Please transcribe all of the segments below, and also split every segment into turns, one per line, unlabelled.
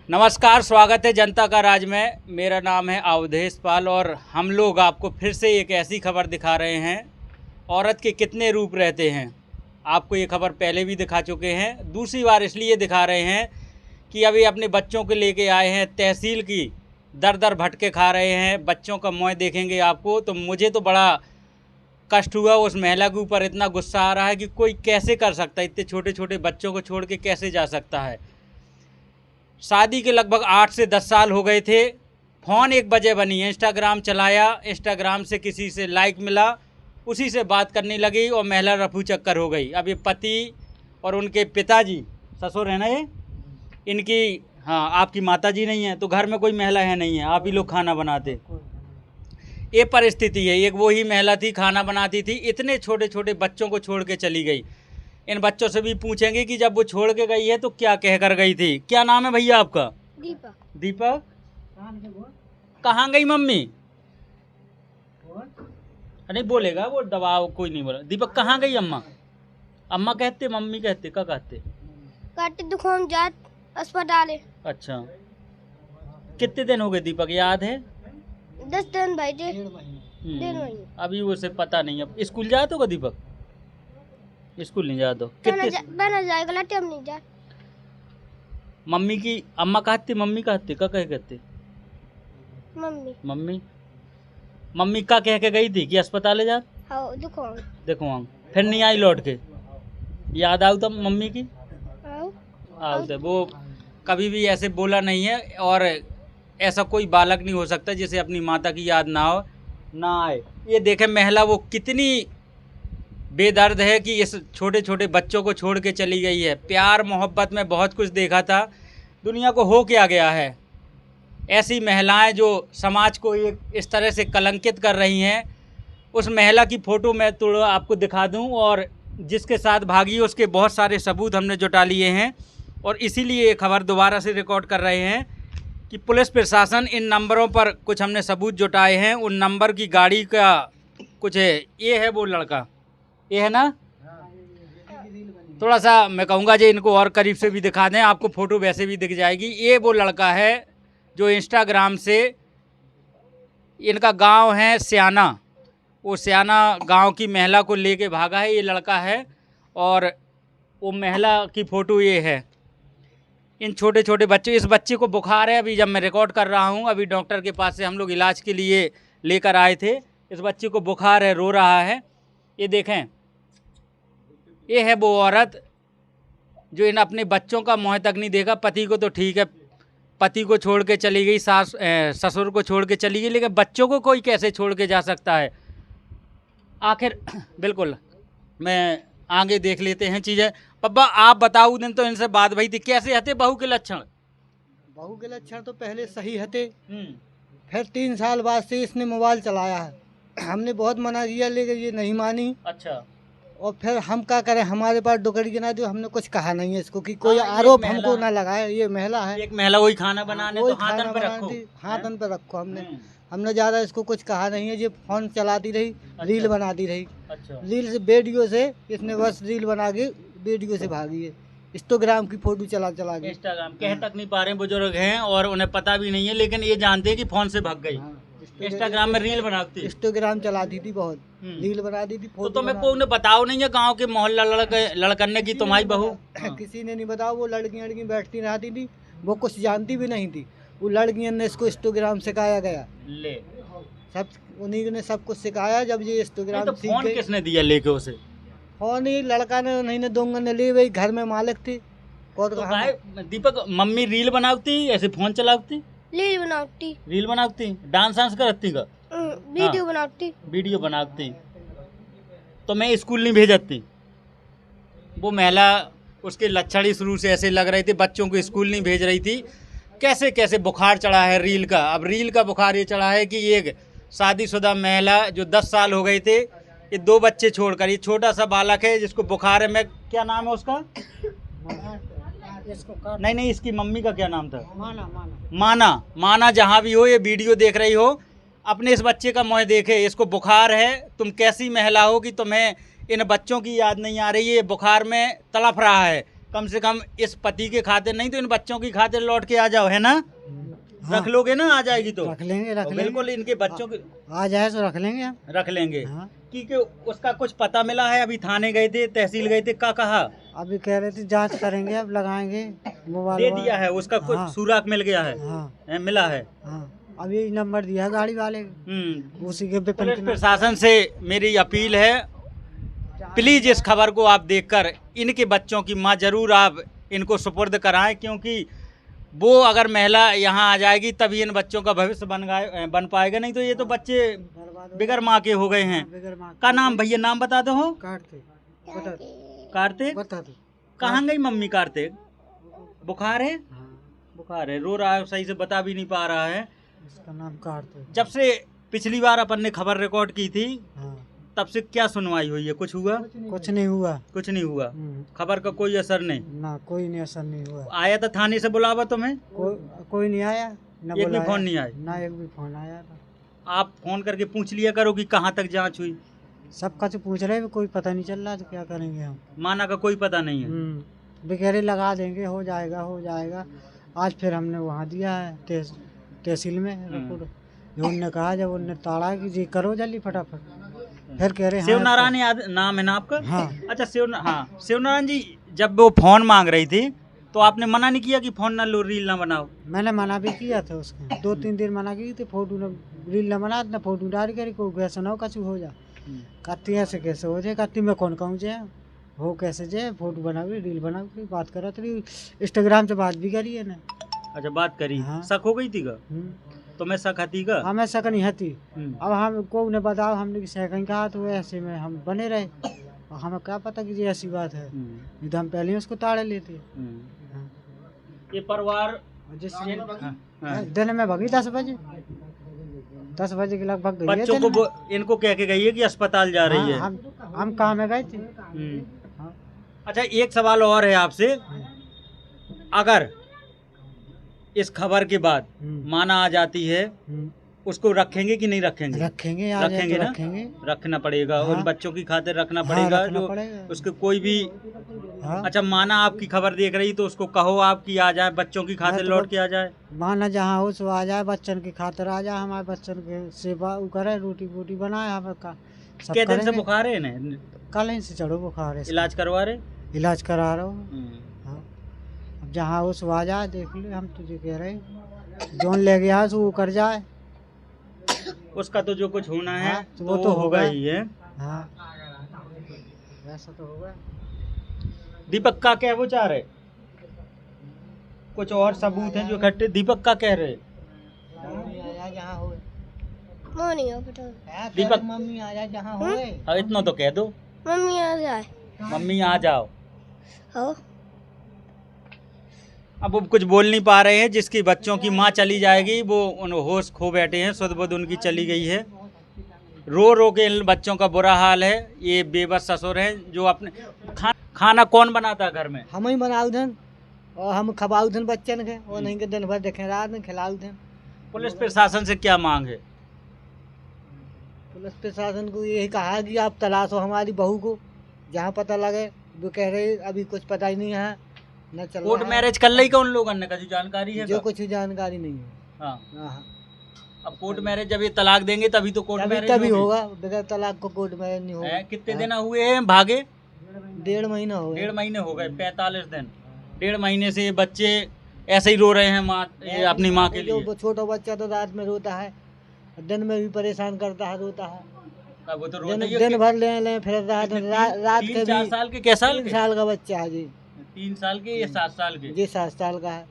नमस्कार, स्वागत है जनता का राज में। मेरा नाम है अवधेश पाल और हम लोग आपको फिर से एक ऐसी खबर दिखा रहे हैं, औरत के कितने रूप रहते हैं। आपको ये खबर पहले भी दिखा चुके हैं, दूसरी बार इसलिए दिखा रहे हैं कि अभी अपने बच्चों को लेके आए हैं तहसील की, दर दर भटके खा रहे हैं। बच्चों का मुँह देखेंगे आपको तो मुझे तो बड़ा कष्ट हुआ। उस महिला के ऊपर इतना गुस्सा आ रहा है कि कोई कैसे कर सकता है, इतने छोटे छोटे बच्चों को छोड़ के कैसे जा सकता है। शादी के लगभग 8 से 10 साल हो गए थे। फ़ोन 1 बजे बनी, इंस्टाग्राम चलाया, इंस्टाग्राम से किसी से लाइक मिला, उसी से बात करने लगी और महिला रफू चक्कर हो गई। अब ये पति और उनके पिताजी, ससुर है ना ये इनकी, हाँ आपकी माता जी नहीं है तो घर में कोई महिला है नहीं है, आप ही लोग खाना बनाते। ये परिस्थिति है। एक वही महिला थी, खाना बनाती थी, इतने छोटे छोटे बच्चों को छोड़ के चली गई। इन बच्चों से भी पूछेंगे कि जब वो छोड़ के गई है तो क्या कह कर गई थी। क्या नाम है भैया आपका?
दीपक।
दीपक। कहाँ गई मम्मी? नहीं बोलेगा वो, दबाव कोई नहीं बोला। दीपक कहाँ गई अम्मा? अम्मा कहते, मम्मी कहते, क्या कहते?
काटे दुकान जात अस्पताल है।
अच्छा, कितने दिन हो गए दीपक, याद है?
10 दिन भाई थे। 1.5 महीने।
अभी उसे पता नहीं। अब स्कूल जाते हो दीपक? स्कूल नहीं जाते?
बना जाएगा लाटे हम नहीं जा।
मम्मी की, अम्मा कहते, मम्मी कहते, क्या कह कहते?
मम्मी
मम्मी मम्मी का कह के गई थी कि अस्पताल जा।
हाँ दुकान
देखो हम फिर नहीं आई लौट के। याद आओ तब मम्मी की? आओ तो वो कभी भी ऐसे बोला नहीं है। और ऐसा कोई बालक नहीं हो सकता जिसे अपनी माता की याद ना हो, ना आए। ये देखे महिला वो कितनी बेदर्द है कि इस छोटे छोटे बच्चों को छोड़ के चली गई है। प्यार मोहब्बत में बहुत कुछ देखा था, दुनिया को हो क्या गया है। ऐसी महिलाएं जो समाज को एक इस तरह से कलंकित कर रही हैं। उस महिला की फ़ोटो मैं थोड़ा आपको दिखा दूं, और जिसके साथ भागी है उसके बहुत सारे सबूत हमने जुटा लिए हैं। और इसीलिए ये खबर दोबारा से रिकॉर्ड कर रहे हैं कि पुलिस प्रशासन इन नंबरों पर कुछ हमने सबूत जुटाए हैं। उन नंबर की गाड़ी का कुछ है, ये है वो लड़का, ये है ना। थोड़ा सा मैं कहूँगा जी इनको और करीब से भी दिखा दें, आपको फ़ोटो वैसे भी दिख जाएगी। ये वो लड़का है जो इंस्टाग्राम से, इनका गांव है स्याना, वो स्याना गांव की महिला को लेके भागा है, ये लड़का है। और वो महिला की फ़ोटो ये है। इन छोटे छोटे बच्चे, इस बच्चे को बुखार है अभी जब मैं रिकॉर्ड कर रहा हूँ। अभी डॉक्टर के पास से हम लोग इलाज के लिए लेकर आए थे। इस बच्चे को बुखार है, रो रहा है। ये देखें, ये है वो औरत जो इन अपने बच्चों का मुँह तक नहीं देखा। पति को तो ठीक है, पति को छोड़ के चली गई, ससुर को छोड़ के चली गई, लेकिन बच्चों को कोई कैसे छोड़ के जा सकता है आखिर। बिल्कुल, मैं आगे देख लेते हैं चीज़ें। पप्पा आप बताओ, दिन तो इनसे बात भई थी, कैसे हते बहू के लक्षण?
बहू के लक्षण तो पहले सही हते, फिर 3 साल बाद से इसने मोबाइल चलाया है। हमने बहुत मना किया लेकिन ये नहीं मानी।
अच्छा।
और फिर हम क्या करें, हमारे पास डुकड़ी के ना दो, हमने कुछ कहा नहीं है इसको कि कोई आरोप हमको ना लगाए। ये महिला है,
एक महिला वही खाना बनाने,
वही
तो हाथन
खाना
पे रखो,
बनाती, हाथन पे रखो। हमने ज़्यादा इसको कुछ कहा नहीं है। ये फ़ोन चलाती रही, रील बनाती रही।
अच्छा।
रील से, वीडियो से इसने बस रील बना के वीडियो से भागी है। इंस्टाग्राम की फ़ोटो चला के।
इंस्टाग्राम कह तक नहीं पा रहे, बुजुर्ग हैं और उन्हें पता भी नहीं है, लेकिन ये जानते हैं कि फ़ोन से भाग गई। इंस्टाग्राम में रील बनाती,
इंस्टाग्राम चलाती थी, बहुत रील बनाती थी।
तो तुम्हें कोई ने बताओ नहीं है गांव के मोहल्ला लड़कने की तुम्हारी बहू?
किसी ने नहीं बताया। वो लड़कियां बैठती रहती थी, वो कुछ जानती भी नहीं थी। वो लड़कियों ने इसको इंस्टाग्राम सिखाया गया,
ले
सब उन्हीं ने सब कुछ सिखाया। जब ये इंस्टाग्राम
तो
सीख
फोन
गई,
किसने दिया लेके उसे?
फोन ही लड़का ने, नहीं ने दोंगे ने ले, वही घर में मालिक थी। और
तो दीपक मम्मी रील बनाती ऐसे फोन चलाती?
रील
बनाती, डांस वांस करती का?
वीडियो बनाती।
वीडियो बनाती। तो मैं स्कूल नहीं भेजती? वो महिला, उसके लक्षण ही शुरू से ऐसे लग रहे थे, बच्चों को स्कूल नहीं भेज रही थी। कैसे कैसे बुखार चढ़ा है रील का। अब रील का बुखार ये चढ़ा है कि ये शादीशुदा महिला जो 10 साल हो गए थे, ये 2 बच्चे छोड़कर, ये छोटा सा बालक है जिसको बुखार है। मैं, क्या नाम है उसका? नहीं, इसकी मम्मी का क्या नाम था? माना। जहाँ भी हो, ये वीडियो देख रही हो, अपने इस बच्चे का मुँह देखे। इसको बुखार है, तुम कैसी महिला हो कि तुम्हें इन बच्चों की याद नहीं आ रही है। ये बुखार में तड़प रहा है, कम से कम इस पति के खातिर नहीं तो इन बच्चों की खातिर लौट के आ जाओ, है ना?
हाँ।
रख लोगे ना? आ जाएगी तो
रख लेंगे
तो बिल्कुल इनके बच्चों के
आ जाए तो रख लेंगे हम।
रख लेंगे।
हाँ।
क्योंकि उसका कुछ पता मिला है? अभी थाने गए थे, तहसील गए थे, क्या कहा?
अभी कह रहे थे जांच करेंगे, अब लगाएंगे मोबाइल।
दे दिया है उसका कुछ
हाँ।
सुराग मिल गया है?
हाँ।
मिला है।
हाँ, अब ये नंबर दिया है गाड़ी वाले, उसी के पे
पुलिस प्रशासन से मेरी अपील है, प्लीज इस खबर को आप देखकर इनके बच्चों की मां जरूर आप इनको सुपुर्द कराएं, क्योंकि वो अगर महिला यहाँ आ जाएगी तभी इन बच्चों का भविष्य बन पाएगा, नहीं तो ये तो बच्चे बिगर माँ के हो गए हैं। का नाम भैया, नाम बता दो? हो कार्तिक।
बता दो
कहाँ गई मम्मी? कार्तिक बुखार है? बुखार है, रो रहा है, सही से बता भी नहीं पा रहा है।
इसका नाम कार्तिक।
जब से पिछली बार अपन ने खबर रिकॉर्ड की थी
हाँ।
तब से क्या सुनवाई हुई है? कुछ हुआ?
कुछ नहीं हुआ।
कुछ नहीं हुआ। खबर का कोई असर नहीं?
ना, कोई नहीं असर नहीं हुआ।
आया था थाने से बुलावा तुम्हें?
कोई नहीं आया, ना
एक भी फोन नहीं आया?
ना एक भी फोन आया था।
आप फोन करके पूछ लिया करो कि कहाँ तक जांच हुई।
सबका से पूछ रहे, कोई पता नहीं चल रहा, तो क्या करेंगे हम?
माना का कोई पता नहीं है।
बेचारे लगा देंगे, हो जाएगा हो जाएगा। आज फिर हमने वहाँ दिया है तहसील में रिपोर्ट। उनने कहा, जब उनने ताड़ा कि जी करो जल्दी फटाफट, फिर कह रहे
शिवनारायण नाम है ना आपका?
हाँ।
अच्छा शिवनारायण जी, जब वो फोन मांग रही थी तो आपने मना नहीं किया कि फोन ना लो, रील ना बनाओ?
मैंने मना भी किया था उसको, 2-3 दिन मना की थी, फोटो न रील न बना, ना फोटो डाल कर कोई कैसे ना हो, कछु हो जा। कहती ऐसे कैसे हो जाए? कहती मैं कौन कहूँ जाए, हो कैसे जाए? फोटो बनाओगी, रील बनाओगी, बात करा तो इंस्टाग्राम से बात भी करी है ना।
अच्छा, बात करी।
हाँ।
शक हो गई थी का? तो मैं शक हती का?
हमें शक नहीं हती। अब हमको उन्हें बताओ, हमने सेकंड कहा तो ऐसे में हम बने रहे, हमें क्या पता कि ये ऐसी बात है, नहीं तो हम पहले ही उसको ताड़े लेते।
ये परिवार
जिस दिन में भगी 10 बजे के लगभग गई है।
बच्चों को इनको कह के गई है कि अस्पताल जा रही है।
हम काम में गए थे।
अच्छा, एक सवाल और है आपसे, अगर इस खबर के बाद माना आ जाती है, उसको रखेंगे कि नहीं रखेंगे?
रखेंगे
ना?
रखेंगे।
रखना पड़ेगा।
हाँ।
उन बच्चों की खातिर रखना
हाँ,
पड़ेगा,
रखना
जो
पड़ेगा।
उसके कोई भी।
हाँ।
अच्छा, माना आपकी खबर देख रही तो उसको कहो आप कि आ जाए, बच्चों की खातिर लौट के आ जाए।
माना जहाँ हो सो आ जाए, बच्चन की खातिर आ जाए, हमारे बच्चन के सेवा करे, रोटी बोटी बनाए, हमें का सब
क्या दिन से
करेंगे।
बुखार है इन्हें?
कल ही से चढ़ो बुखार है।
इलाज करवा रहे?
इलाज करा रहा हूँ। हाँ। अब जहाँ हो सो आ जाए, देख ले, हम तुझे कह रहे हैं, जोन ले गया सो वो कर जाए।
उसका तो जो कुछ होना है
हाँ,
तो वो तो होगा ही है।
हाँ, वैसा तो होगा।
दीपक का क्या विचार है? कुछ और सबूत हैं जो इकट्ठे? दीपक का कह रहे? दीपक
मम्मी आ जाए जहाँ हो।
हाँ, इतना तो कह दो,
मम्मी आ जाए।
मम्मी आ जाओ।
हो
अब वो कुछ बोल नहीं पा रहे हैं। जिसकी बच्चों की माँ चली जाएगी वो उन होश खो बैठे हैं, सुध बुध उनकी चली गई है। रो रो के इन बच्चों का बुरा हाल है। ये बेबस ससुर हैं जो अपने खाना कौन बनाता है घर में?
हम ही बनाऊ धन और हम खबाऊ धन बच्चन के, और नहीं के दिन भर देखे रात में खिलाऊ धन।
पुलिस प्रशासन से क्या मांग है?
पुलिस प्रशासन को यही कहा कि आप तलाशो हमारी बहू को, जहाँ पता लगे। वो कह रहे अभी कुछ पता ही नहीं है, न चल
कोर्ट मैरिज कर ली का उन लोगों ने? कुछ जानकारी है?
जो कुछ जानकारी नहीं है।
हाँ। अब कोर्ट मैरिज जब ये तलाक देंगे तभी तो कोर्ट मैरिज
तभी होगा, बगैर तलाक को कोर्ट मैरिज नहीं होगा।
कितने दिन हुए हैं भागे?
1.5 महीना हो गया।
1.5 महीने हो गए, 45 दिन। 1.5 महीने से ये बच्चे ऐसे ही रो रहे हैं माँ, अपनी माँ के लिए।
जो छोटा बच्चा तो रात में रोता है, दिन में भी परेशान करता है, रोता है।
वो तो
दिन भर ले फिर रात के
4 साल के? कैसा
3 साल का बच्चा है जी।
3 साल के? ये 7 साल के?
जी 7 साल का है।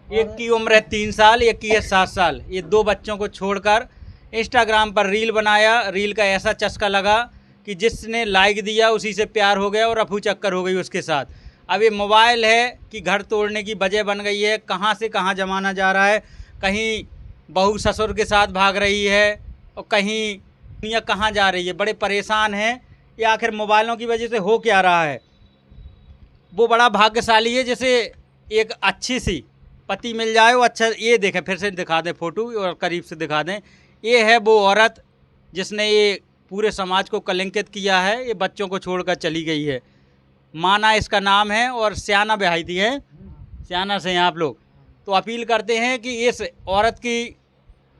एक की उम्र है 3 साल, एक की है 7 साल। ये 2 बच्चों को छोड़कर इंस्टाग्राम पर रील बनाया। रील का ऐसा चस्का लगा कि जिसने लाइक दिया उसी से प्यार हो गया और अफू चक्कर हो गई उसके साथ। अब ये मोबाइल है कि घर तोड़ने की वजह बन गई है। कहाँ से कहाँ जमाना जा रहा है, कहीं बहू ससुर के साथ भाग रही है और कहीं दुनिया कहाँ जा रही है। बड़े परेशान हैं ये, आखिर मोबाइलों की वजह से हो क्या रहा है। वो बड़ा भाग्यशाली है जिसे एक अच्छी सी पति मिल जाए वो अच्छा। ये देखें, फिर से दिखा दें फोटो और करीब से दिखा दें। ये है वो औरत जिसने ये पूरे समाज को कलंकित किया है। ये बच्चों को छोड़कर चली गई है। माना इसका नाम है और स्याना बेहाई है, स्याना से हैं आप लोग। तो अपील करते हैं कि इस औरत की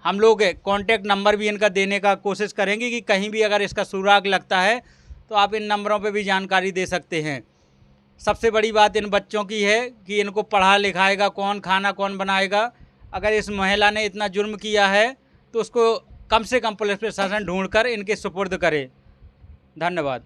हम लोग कॉन्टैक्ट नंबर भी इनका देने का कोशिश करेंगे कि कहीं भी अगर इसका सुराग लगता है तो आप इन नंबरों पे भी जानकारी दे सकते हैं। सबसे बड़ी बात इन बच्चों की है कि इनको पढ़ा लिखाएगा कौन, खाना कौन बनाएगा। अगर इस महिला ने इतना जुर्म किया है तो उसको कम से कम पुलिस प्रशासन ढूंढकर इनके सुपुर्द करे। धन्यवाद।